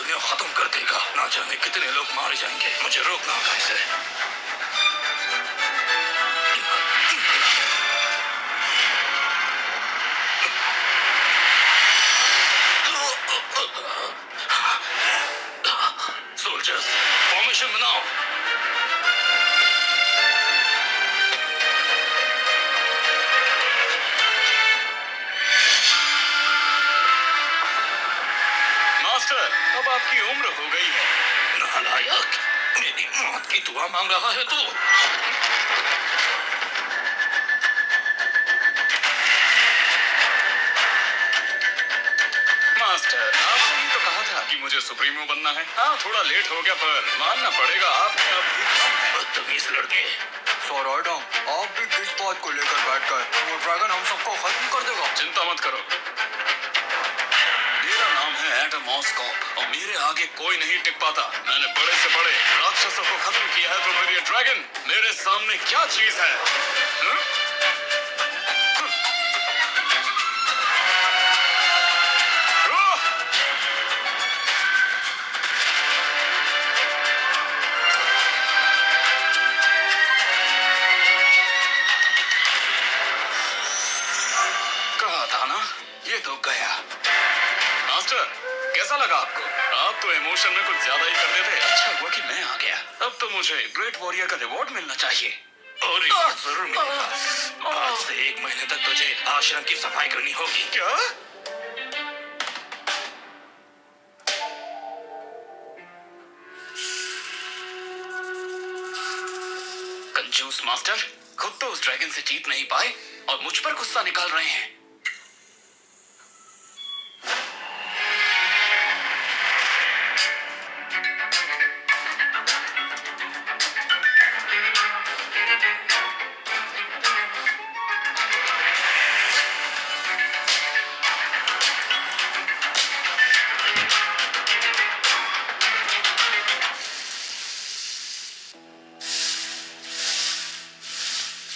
दुनिया खत्म कर देगा। ना जाने कितने लोग मारे जाएंगे। मुझे रोकना होगा इसे। सोल्जर्स, फॉर्मेशन बनाओ। मास्टर, अब आपकी उम्र हो गई है। नालायक, मेरी मौत की दुआ मांग रहा है तू। मास्टर, आपने ही तो कहा था कि मुझे सुप्रीमो बनना है। हाँ, थोड़ा लेट हो गया पर मानना पड़ेगा आपने अब भी कम है। बदतमीज लड़के। सर एडम, आप भी किस बात को लेकर बैठकर वो ड्रैगन हम सबको खत्म कर देगा। चिंता मत करो। मेरा नाम है एडम ऑस्कॉप और मेरे आगे कोई नहीं टिक पाता। मैंने बड़े से बड़े राक्षसों को खत्म किया है, तो फिर ये ड्रैगन मेरे सामने क्या चीज है? हुँ? कहा था ना, ये तो गया। मास्टर, कैसा लगा आपको? आप तो इमोशन में कुछ ज्यादा ही कर रहे थे। अच्छा हुआ कि मैं आ गया। अब तो मुझे ग्रेट वॉरियर का रिवॉर्ड मिलना चाहिए। और रिवॉर्ड जरूर मिलेगा। आज से 1 महीने तक तुझे आश्रम की सफाई करनी होगी। क्या? कंजूस मास्टर, खुद तो उस ड्रैगन से जीत नहीं पाए और मुझ पर गुस्सा निकाल रहे हैं।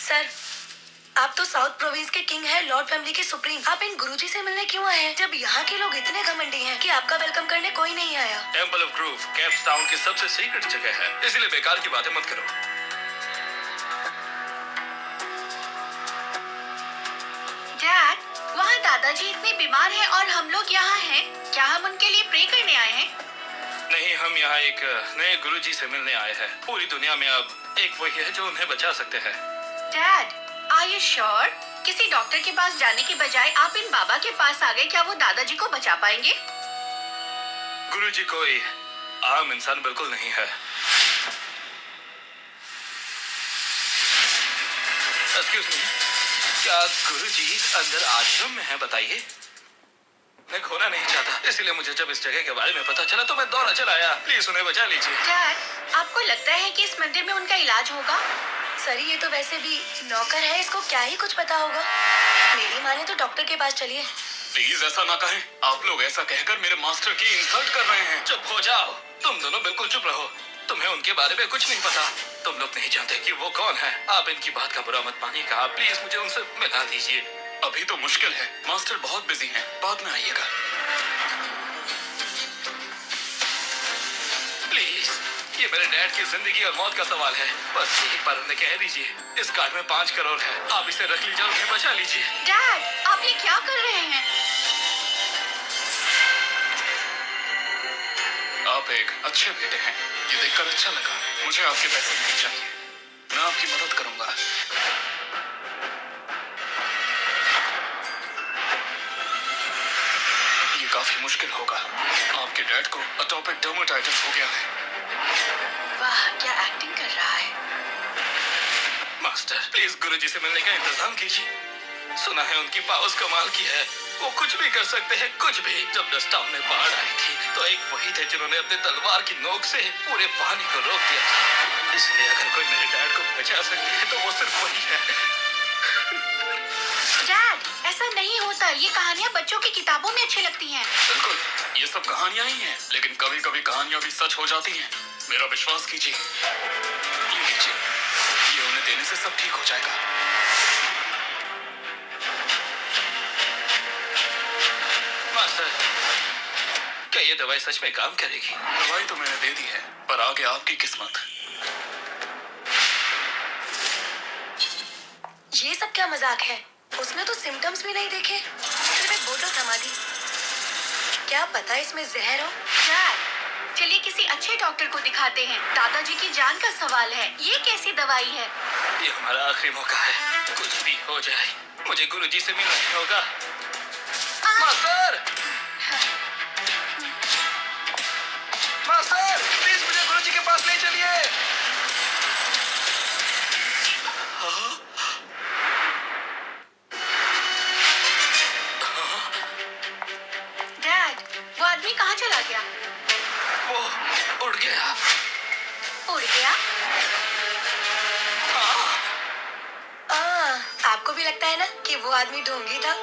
सर, आप तो साउथ प्रोविंस के किंग हैं, लॉर्ड फैमिली के सुप्रीम। आप इन गुरुजी से मिलने क्यों आए हैं, जब यहाँ के लोग इतने घमंडी हैं कि आपका वेलकम करने कोई नहीं आया? Temple of groove caps town की सबसे सीक्रेट जगह है, इसलिए बेकार की बातें मत करो। डैड, वहाँ दादाजी इतने बीमार हैं और हम लोग यहाँ हैं। क्या हम उनके लिए प्रे करने आए हैं? नहीं, हम यहाँ एक नए गुरुजी से मिलने आए हैं। पूरी दुनिया में अब एक वही है जो उन्हें बचा सकते हैं। Dad, are you sure? किसी डॉक्टर के पास जाने के बजाय आप इन बाबा के पास आ गए। क्या वो दादाजी को बचा पाएंगे? गुरुजी कोई आम इंसान बिल्कुल नहीं है। एक्सक्यूज मी, क्या गुरुजी अंदर आश्रम में है? बताइए। मैं खोना नहीं चाहता, इसलिए मुझे जब इस जगह के बारे में पता चला तो मैं दौड़ा चला आया। प्लीज उन्हें बचा लीजिए। डैड, आपको लगता है कि इस मंदिर में उनका इलाज होगा? सर, ये तो वैसे भी नौकर है, इसको क्या ही कुछ पता होगा। मेरी माने तो डॉक्टर के पास चलिए। प्लीज ऐसा ना कहें। आप लोग ऐसा कहकर मेरे मास्टर की इंसल्ट कर रहे हैं। चुप हो जाओ, तुम दोनों बिल्कुल चुप रहो। तुम्हें उनके बारे में कुछ नहीं पता। तुम लोग नहीं जानते कि वो कौन है। आप इनकी बात का बुरा मत मानिएगा। प्लीज मुझे उनसे मिला दीजिए। अभी तो मुश्किल है, मास्टर बहुत बिजी हैं। बाद में आइएगा। प्लीज, ये मेरे डैड की जिंदगी और मौत का सवाल है। बस एक बार उन्हें कह दीजिए। इस कार्ड में 5 करोड़ है, आप इसे रख लीजिए और उन्हें बचा लीजिए। डैड, आप ये क्या कर रहे हैं? आप एक अच्छे बेटे हैं, ये देखकर अच्छा लगा। मुझे आपके पैसे नहीं चाहिए, मैं आपकी मदद करूंगा। ये काफी मुश्किल होगा। आपके डैड को एटोपिक डर्मेटाइटिस हो गया है। वाह, क्या एक्टिंग कर रहा है। मास्टर, प्लीज गुरुजी से मिलने का इंतजाम कीजिए। सुना है उनकी पावर्स कमाल की है, वो कुछ भी कर सकते हैं, कुछ भी। जब डस्ट टाउन में बाढ़ आई थी तो एक वही थे जिन्होंने अपने तलवार की नोक से पूरे पानी को रोक दिया था। इसलिए अगर कोई मेरे डैड को बचा सकते हैं तो वो सिर्फ वही है। डैड, ऐसा नहीं होता। ये कहानियाँ बच्चों की किताबों में अच्छी लगती हैं। बिल्कुल, ये सब कहानियां ही हैं, लेकिन कभी कभी कहानियां भी सच हो जाती हैं। मेरा विश्वास कीजिए। ये लीजिए, ये उन्हें देने से सब ठीक हो जाएगा। मास्टर, क्या ये दवाई सच में काम करेगी? दवाई तो मैंने दे दी है, पर आगे आपकी किस्मत। ये सब क्या मजाक है? उसने तो सिम्टम्स भी नहीं देखे, सिर्फ एक बोतल थमा दी। क्या पता इसमें जहर हो? डैड, चलिए किसी अच्छे डॉक्टर को दिखाते हैं। दादाजी की जान का सवाल है। ये कैसी दवाई है? ये हमारा आखिरी मौका है। कुछ भी हो जाए, मुझे गुरुजी से मिलना ही होगा। मास्टर! मास्टर! प्लीज मुझे गुरुजी के पास ले चलिए। डैड, वो आदमी कहाँ चला गया? वो उड़ गया। उड़ गया? आपको भी लगता है ना कि वो आदमी ढोंगी था?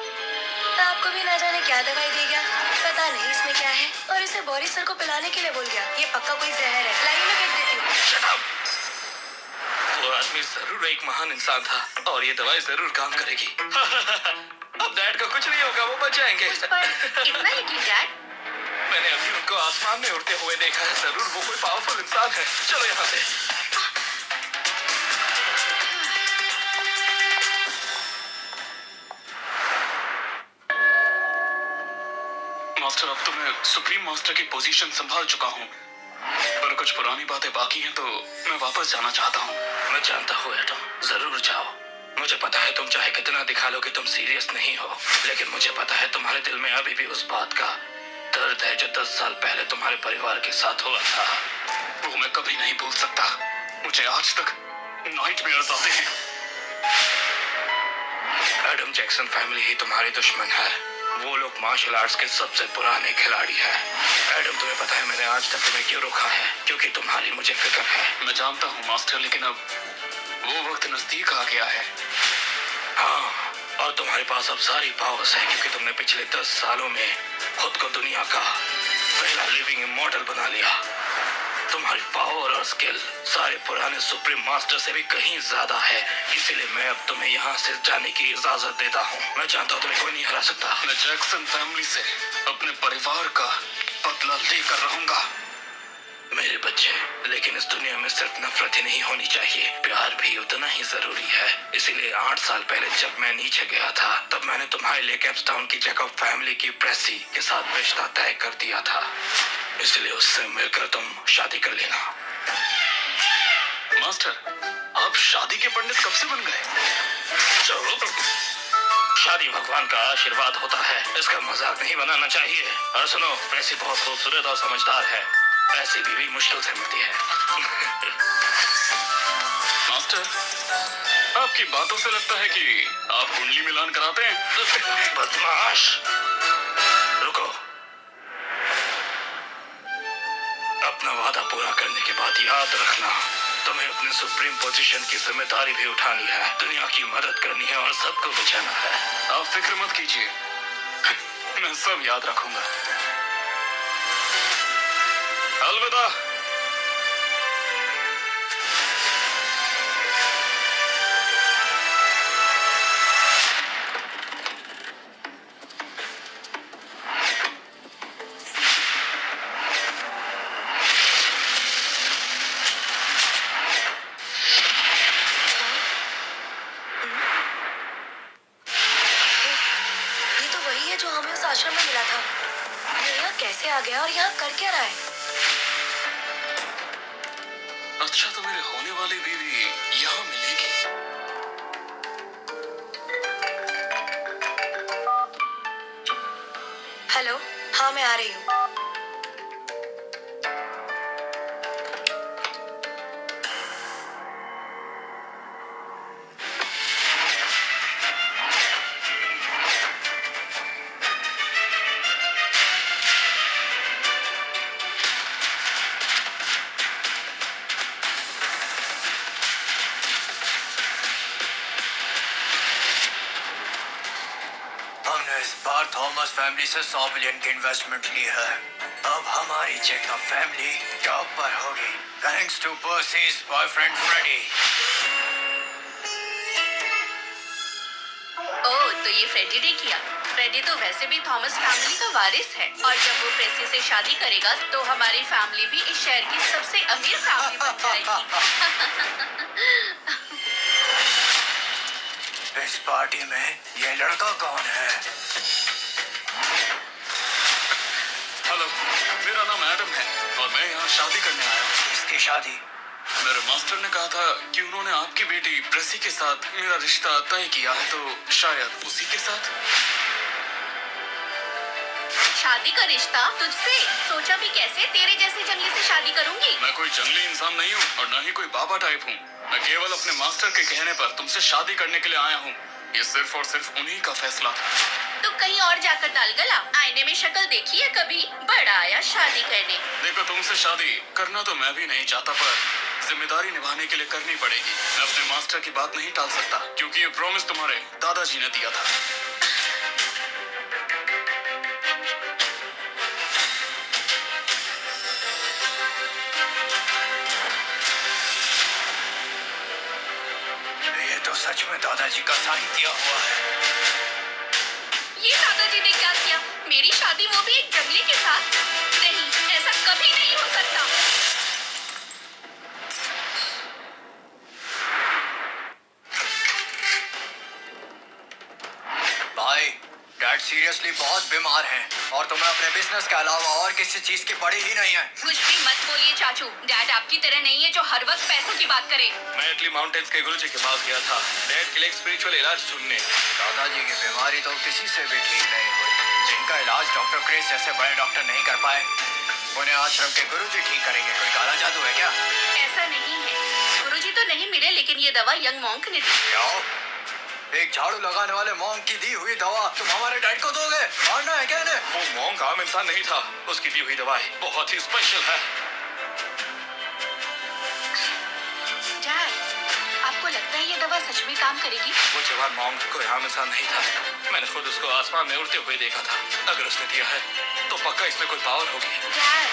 आपको भी ना जाने क्या दवाई दे गया। पता नहीं इसमें क्या है, और इसे बोरिस सर को पिलाने के लिए बोल गया। ये पक्का कोई जहर है। लाइए मैं फेंक देती हूँ। Shut up! वो आदमी जरूर एक महान इंसान था और ये दवाई जरूर काम करेगी। अब डैड का कुछ नहीं होगा, वो बच जाएंगे। उस पर इतना यकीन डैड? मैंने अभी उनको आसमान में उड़ते हुए देखा है। जरूर वो कोई पावरफुल इंसान है। चलो यहाँ से। मास्टर, अब तो मैं सुप्रीम मास्टर की पोजीशन संभाल चुका हूँ, पर कुछ पुरानी बातें बाकी हैं, तो मैं वापस जाना चाहता हूँ। मैं जानता हूँ एटम, जरूर जाओ। मुझे पता है तुम चाहे कितना दिखा लो कि तुम सीरियस नहीं हो, लेकिन मुझे पता है तुम्हारे दिल में अभी भी उस बात का दर्द है जो 10 साल पहले तुम्हारे परिवार के साथ हुआ था। वो मैं कभी नहीं भूल सकता। मुझे आज तक नाइटमेयर्स आते हैं। एडम जैक्सन फैमिली ही तुम्हारी दुश्मन है। वो लोग मार्शल आर्ट्स के सबसे पुराने खिलाड़ी हैं। एडम, तुम्हें पता है मैंने आज तक तुम्हें क्यों रोका है? क्योंकि तुम्हारी मुझे फिक्र है। मैं जानता हूँ मास्टर, लेकिन अब वो वक्त नजदीक आ गया है। हाँ, और तुम्हारे पास अब सारी पावर्स है, क्योंकि तुमने पिछले 10 सालों में खुद को दुनिया का पहला लिविंग इमॉर्टल बना लिया। तुम्हारी पावर और स्किल सारे पुराने सुप्रीम मास्टर से भी कहीं ज्यादा है। इसीलिए मैं अब तुम्हें यहाँ से जाने की इजाजत देता हूँ। मैं जानता हूँ तुम्हें कोई नहीं हरा सकता। मैं जैक्सन फैमिली से अपने परिवार का बदला लेकर रहूंगा। मेरे बच्चे, लेकिन इस दुनिया में सिर्फ नफरत ही नहीं होनी चाहिए, प्यार भी उतना ही जरूरी है। इसीलिए 8 साल पहले जब मैं नीचे गया था, तब मैंने तुम्हारे लिए कैप्सटाउन की जैकब फैमिली की प्रेसी के साथ रिश्ता तय कर दिया था। इसलिए उससे मिलकर तुम शादी कर लेना। मास्टर, आप शादी के पंडित कब से बन गए? चलो, शादी भगवान का आशीर्वाद होता है, इसका मजाक नहीं बनाना चाहिए। और सुनो, प्रेसी बहुत खूबसूरत और समझदार है। ऐसी बीवी मुश्किल से मिलती है। मास्टर, आपकी बातों से लगता है कि आप कुंडली मिलान कराते हैं। बदमाश, रुको। अपना वादा पूरा करने के बाद याद रखना, तुम्हें अपनी सुप्रीम पोजीशन की जिम्मेदारी भी उठानी है, दुनिया की मदद करनी है और सबको बचाना है। आप फिक्र मत कीजिए, मैं सब याद रखूंगा। अलविदा। ये तो वही है जो हमें उस आश्रम में मिला था। ये यहाँ कैसे आ गया और यहाँ कर क्या रहा है? अच्छा, तो मेरे होने वाली बीवी यहाँ मिलेगी। हेलो, हाँ मैं आ रही हूँ। हमने इस बार थॉमस फैमिली से 100 बिलियन की इन्वेस्टमेंट ली है। अब हमारी जैकब फैमिली टॉप पर होगी, थैंक्स टू पर्सीज बॉयफ्रेंड फ्रेडी। ओह, तो ये फ्रेडी ने किया। फ्रेडी तो वैसे भी थॉमस फैमिली का वारिस है और जब वो प्रेसी से शादी करेगा तो हमारी फैमिली भी इस शहर की सबसे अमीर फैमिली बन जाएगी। इस पार्टी में ये लड़का कौन है? हेलो, मेरा नाम एडम है और मैं यहाँ शादी करने आया हूँ। इसकी शादी? मेरे मास्टर ने कहा था कि उन्होंने आपकी बेटी प्रेसी के साथ मेरा रिश्ता तय किया है, तो शायद उसी के साथ। शादी का रिश्ता तुझसे? सोचा भी कैसे तेरे जैसे जंगली से शादी करूंगी। मैं कोई जंगली इंसान नहीं हूँ और न ही कोई बाबा टाइप हूँ। मैं केवल अपने मास्टर के कहने पर तुमसे शादी करने के लिए आया हूँ। ये सिर्फ और सिर्फ उन्हीं का फैसला था। तो कहीं और जाकर डाल गला। आईने में शक्ल देखी है कभी? बड़ा आया शादी करने। देखो, तुमसे शादी करना तो मैं भी नहीं चाहता, पर जिम्मेदारी निभाने के लिए करनी पड़ेगी। मैं अपने मास्टर की बात नहीं टाल सकता क्योंकि ये प्रॉमिस तुम्हारे दादाजी ने दिया था। ये तो सच में दादाजी का साइन किया हुआ है। ये दादाजी ने क्या किया? मेरी शादी, वो भी एक जंगली के साथ? नहीं, ऐसा कभी नहीं हो सकता। भाई, डैड सीरियसली बहुत बीमार हैं और तुम्हें अपने बिजनेस के अलावा और किसी चीज की पड़ी ही नहीं है। कुछ भी मत बोलिए चाचू। डैड आपकी तरह नहीं है जो हर वक्त पैसों की बात करे। मैं इटली माउंटेन्स के गुरुजी के पास गया था डैड के लिए एक स्पिरिचुअल इलाज ढूंढने। दादाजी की बीमारी तो किसी से भी ठीक नहीं हुई। जिनका इलाज डॉक्टर क्रिस जैसे बड़े डॉक्टर नहीं कर पाए, उन्हें आश्रम के गुरुजी ठीक करेंगे। कोई काला जादू है क्या? ऐसा नहीं है। गुरुजी तो नहीं मिले, लेकिन ये दवा यंग मॉन्क ने दी। क्या? एक झाड़ू लगाने वाले मॉन्क की दी हुई दवा तुम हमारे डैड को दोगे? मारना है क्या इन्हें? वो मॉन्क आम इंसान नहीं था। उसकी दी हुई दवाई बहुत ही स्पेशल है। डैड, आपको लगता है ये दवा सच में काम करेगी? वो जवान मॉन्क कोई आम इंसान नहीं था। मैंने खुद उसको आसमान में उड़ते हुए देखा था। अगर उसने दिया है तो पक्का इसमें कोई पावर होगी। डैड,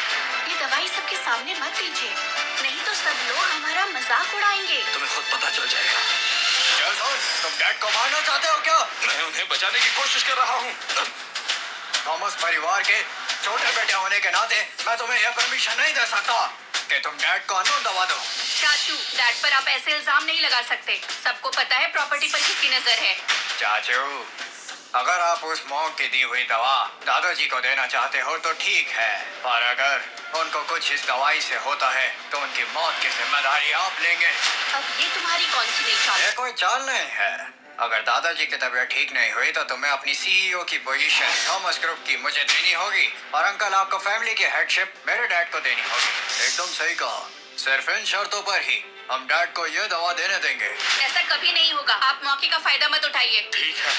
ये दवाई सबके सामने मत दीजिए, नहीं तो सब लोग हमारा मजाक उड़ाएंगे। तुम्हें खुद पता चल जाएगा। तुम डैड को मारना चाहते हो क्या? मैं उन्हें बचाने की कोशिश कर रहा हूँ। थॉमस परिवार के छोटे बेटे होने के नाते मैं तुम्हें यह परमिशन नहीं दे सकता कि तुम डैड को अननोन दवा दो। चाचू, डैड पर आप ऐसे इल्जाम नहीं लगा सकते। सबको पता है प्रॉपर्टी पर किसकी नजर है। चाचू, अगर आप उस मॉन्क की दी हुई दवा दादाजी को देना चाहते हो तो ठीक है, पर अगर उनको कुछ इस दवाई से होता है तो उनकी मौत की जिम्मेदारी आप लेंगे। अब ये तुम्हारी कौन सी नई चाल? ये कोई चाल नहीं है। अगर दादाजी की तबीयत ठीक नहीं हुई तो तुम्हें अपनी सीईओ की पोजीशन थॉमस ग्रुप की मुझे देनी होगी और अंकल आपको फैमिली की हेडशिप मेरे डैड को देनी होगी। एकदम सही कहा। सिर्फ इन शर्तों पर ही हम डैड को ये दवा देने देंगे। ऐसा कभी नहीं होगा। आप मौके का फायदा मत उठाइए। ठीक है,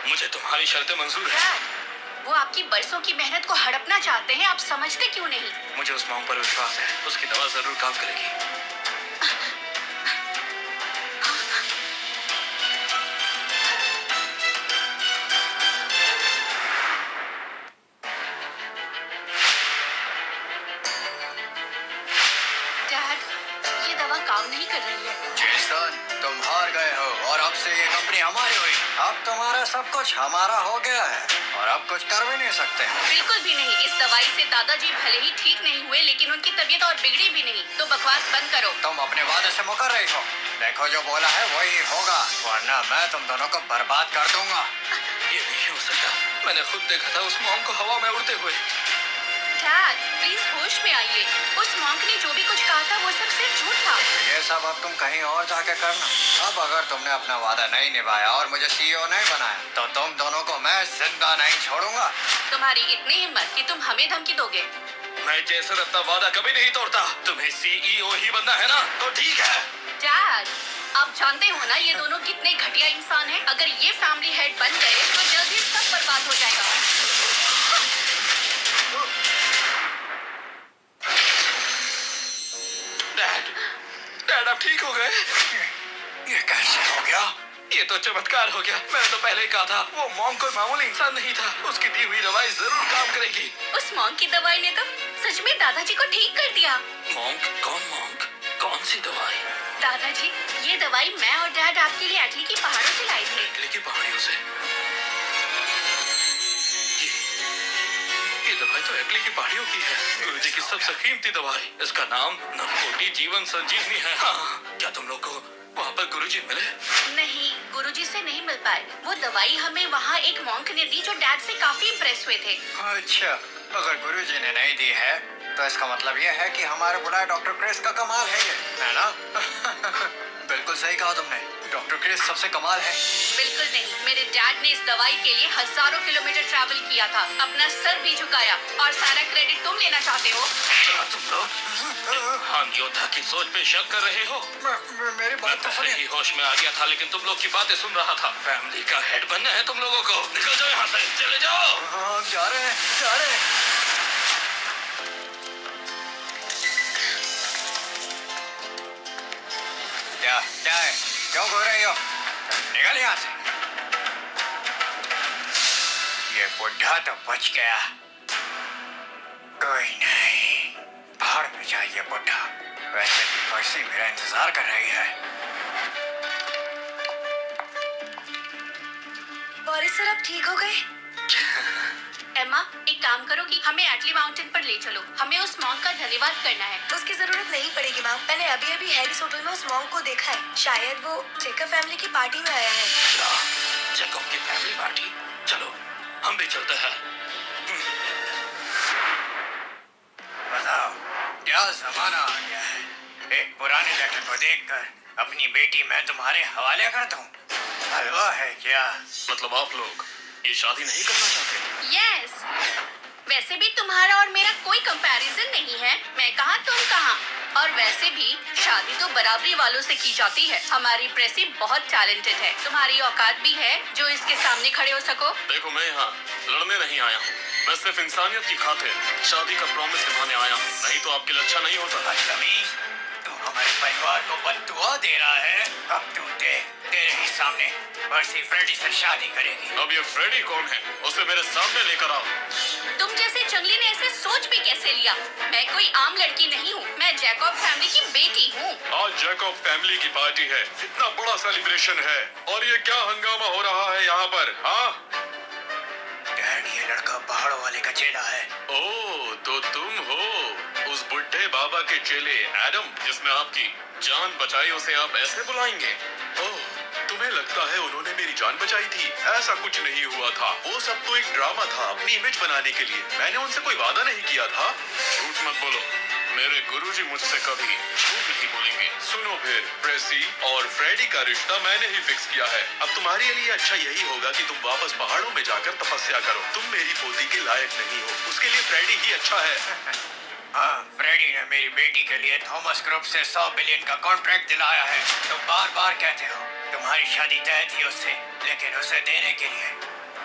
मुझे तुम्हारी शर्तें मंजूर है। डैड, वो आपकी बरसों की मेहनत को हड़पना चाहते हैं। आप समझते क्यों नहीं? मुझे उस मॉन्क पर विश्वास है। उसकी दवा जरूर काम करेगी। डैड, ये दवा काम नहीं कर रही है। जेसन, तुम हार गए हो और अब से ये कंपनी हमारी हुई। अब तुम्हारा सब कुछ हमारा हो गया है और अब कुछ कर भी नहीं सकते। बिल्कुल भी नहीं। इस दवाई से दादाजी भले ही ठीक नहीं हुए, लेकिन उनकी तबीयत और बिगड़ी भी नहीं। तो बकवास बंद करो। तुम अपने वादे से मुकर रही हो। देखो, जो बोला है वही होगा, वरना मैं तुम दोनों को बर्बाद कर दूंगा। ये नहीं हो सकता। मैंने खुद देखा था उस मॉन्क को हवा में उड़ते हुए। डैड, प्लीज होश में आइए। उस मॉन्क ने जो भी कुछ कहा था वो सब सिर्फ झूठ था। ये सब अब तुम कहीं और जाके करना। अब अगर तुमने अपना वादा नहीं निभाया और मुझे सीईओ नहीं बनाया तो तुम दोनों को मैं जिंदा नहीं छोड़ूंगा। तुम्हारी इतनी हिम्मत कि तुम हमें धमकी दोगे? मैं जैसन अपना वादा कभी नहीं तोड़ता। तुम्हें सीईओ ही बनना है ना, तो ठीक है। डैड, आप जानते हो ना ये दोनों कितने घटिया इंसान हैं। अगर ये फैमिली हेड बन गए तो जल्द ही सब बर्बाद हो जाएगा। डैड आप ठीक हो गए? ये कैसे हो गया? ये तो चमत्कार हो गया। मैंने तो पहले ही कहा था वो मॉन्क कोई मामूली इंसान नहीं था। उसकी दी हुई दवाई जरूर काम करेगी। उस मॉन्क की दवाई ने तो सच में दादाजी को ठीक कर दिया। मॉन्क? कौन मॉन्क? कौन सी दवाई? दादाजी, ये दवाई मैं और डैड आपके लिए एटली की पहाड़ों से लाए थे। इटली की पहाड़ियों से? दवाई तो इटली की पहाड़ियों की है, गुरुजी की सबसे कीमती दवाई। इसका नाम नवकोटि जीवन संजीवनी है। हाँ, क्या तुम लोग को वहाँ पर गुरुजी मिले? नहीं, गुरुजी से नहीं मिल पाए। वो दवाई हमें वहाँ एक मॉन्क ने दी जो डैड से काफी इम्प्रेस हुए थे। अच्छा, अगर गुरुजी ने नहीं दी है तो इसका मतलब यह है कि हमारे बुलाए डॉक्टर क्रिस का कमाल है ये, है ना? बिल्कुल सही कहा तुमने, डॉक्टर क्रिस सबसे कमाल है। बिल्कुल नहीं, मेरे डैड ने इस दवाई के लिए हजारों किलोमीटर ट्रैवल किया था, अपना सर भी झुकाया, और सारा क्रेडिट तुम लेना चाहते हो? क्या तुम लोग हम योद्धा की सोच पे शक कर रहे हो? मेरी मैं बात तो पहले ही सुनिए। होश में आ गया था, लेकिन तुम लोग की बातें सुन रहा था। फैमिली का हेड बनना है तुम लोगों को। निकल जाओ यहाँ से, चले जाओ। हाँ, जा रहे हैं, जा रहे हैं। क्या है? क्यों घूर रही हो? निकल यहाँ से। ये बुढ़ा तो बच गया। कोई नहीं, भाड़ में जाइए बुढ़ा। वैसे भी पर्सी मेरा इंतजार कर रही है। बोरिस सर, अब ठीक हो गए? एम्मा, एक काम करो कि हमें एटली माउंटेन पर ले चलो। हमें उस मॉन्क का धन्यवाद करना है। उसकी जरूरत नहीं पड़ेगी मैम। मैंने अभी अभी हैरिस होटल में उस मॉन्क को देखा है। शायद वो जेकब फैमिली की पार्टी में आया है। क्या? जैकब की फैमिली पार्टी? चलो, हम भी चलते हैं। बताओ, क्या जमाना आ गया है? एक पुराने लेटर को देखकर अपनी बेटी मैं तुम्हारे हवाले कर दूं? हलवा है क्या? मतलब आप लोग ये शादी नहीं करना चाहते? यस, वैसे भी तुम्हारा और मेरा कोई कंपैरिजन नहीं है। मैं कहाँ, तुम कहाँ। और वैसे भी शादी तो बराबरी वालों से की जाती है। हमारी प्रेसी बहुत टैलेंटेड है। तुम्हारी औकात भी है जो इसके सामने खड़े हो सको? देखो, मैं यहाँ लड़ने नहीं आया हूँ। मैं सिर्फ इंसानियत की खातिर शादी का प्रॉमिस निभाने आया हूँ। नहीं तो आपके लिए अच्छा नहीं होता। बदतमीज, तू हमारे परिवार को बद्दुआ दे रहा है। अब तू देख, तेरे ही सामने पर्सी फ्रेडी से शादी करेगी। अब ये फ्रेडी कौन है? उसे मेरे सामने लेकर आओ। तुम जैसे जंगली ने ऐसे सोच भी कैसे लिया? मैं कोई आम लड़की नहीं हूँ। मैं जैकब फैमिली की बेटी हूँ। आज जैकब फैमिली की पार्टी है, इतना बड़ा सेलिब्रेशन है, और ये क्या हंगामा हो रहा है यहाँ पर? हाँ, डैड, ये लड़का पहाड़ों वाले का चेला है। ओह, तो तुम हो उस बुढ़े बाबा के चेले एडम, जिसने आपकी जान बचाई। उसे आप ऐसे बुलाएंगे? ओह, तुम्हें लगता है उन्होंने मेरी जान बचाई थी? ऐसा कुछ नहीं हुआ था। वो सब तो एक ड्रामा था, अपनी इमेज बनाने के लिए। मैंने उनसे कोई वादा नहीं किया था। झूठ मत बोलो, मेरे गुरुजी मुझसे कभी झूठ नहीं बोलेंगे। सुनो फिर, प्रेसी और फ्रेडी का रिश्ता मैंने ही फिक्स किया है। अब तुम्हारे लिए अच्छा यही होगा कि तुम वापस पहाड़ों में जाकर तपस्या करो। तुम मेरी पोती के लायक नहीं हो, उसके लिए फ्रेडी ही अच्छा है। हाँ, फ्रेडी ने मेरी बेटी के लिए थॉमस ग्रुप से 100 बिलियन का कॉन्ट्रैक्ट दिलाया है। तुम बार बार कहते हो तुम्हारी शादी तय थी उससे, लेकिन उसे देने के लिए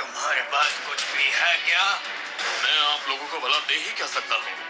तुम्हारे पास कुछ भी है क्या? मैं आप लोगों को भला दे ही क्या सकता हूँ?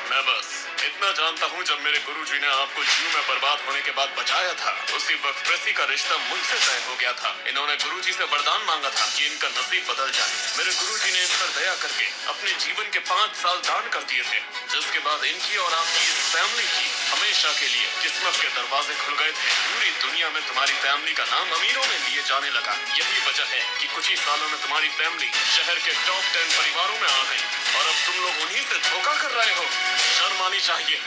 मैं बस इतना जानता हूँ, जब मेरे गुरुजी ने आपको जीव में बर्बाद होने के बाद बचाया था, उसी वक्त प्रेसी का रिश्ता मुझसे तय हो गया था। इन्होंने गुरुजी से वरदान मांगा था कि इनका नसीब बदल जाए। मेरे गुरुजी ने इन पर दया करके अपने जीवन के 5 साल दान कर दिए थे, जिसके बाद इनकी और आपकी इस फैमिली की हमेशा के लिए किस्मत के दरवाजे खुल गए थे। पूरी दुनिया में तुम्हारी फैमिली का नाम अमीरों में लिए जाने लगा। यही वजह है कि कुछ ही सालों में तुम्हारी फैमिली शहर के टॉप 10 परिवारों में आ गई, और अब तुम लोग उन्हीं से धोखा कर रहे हो। शर्म आनी चाहिए।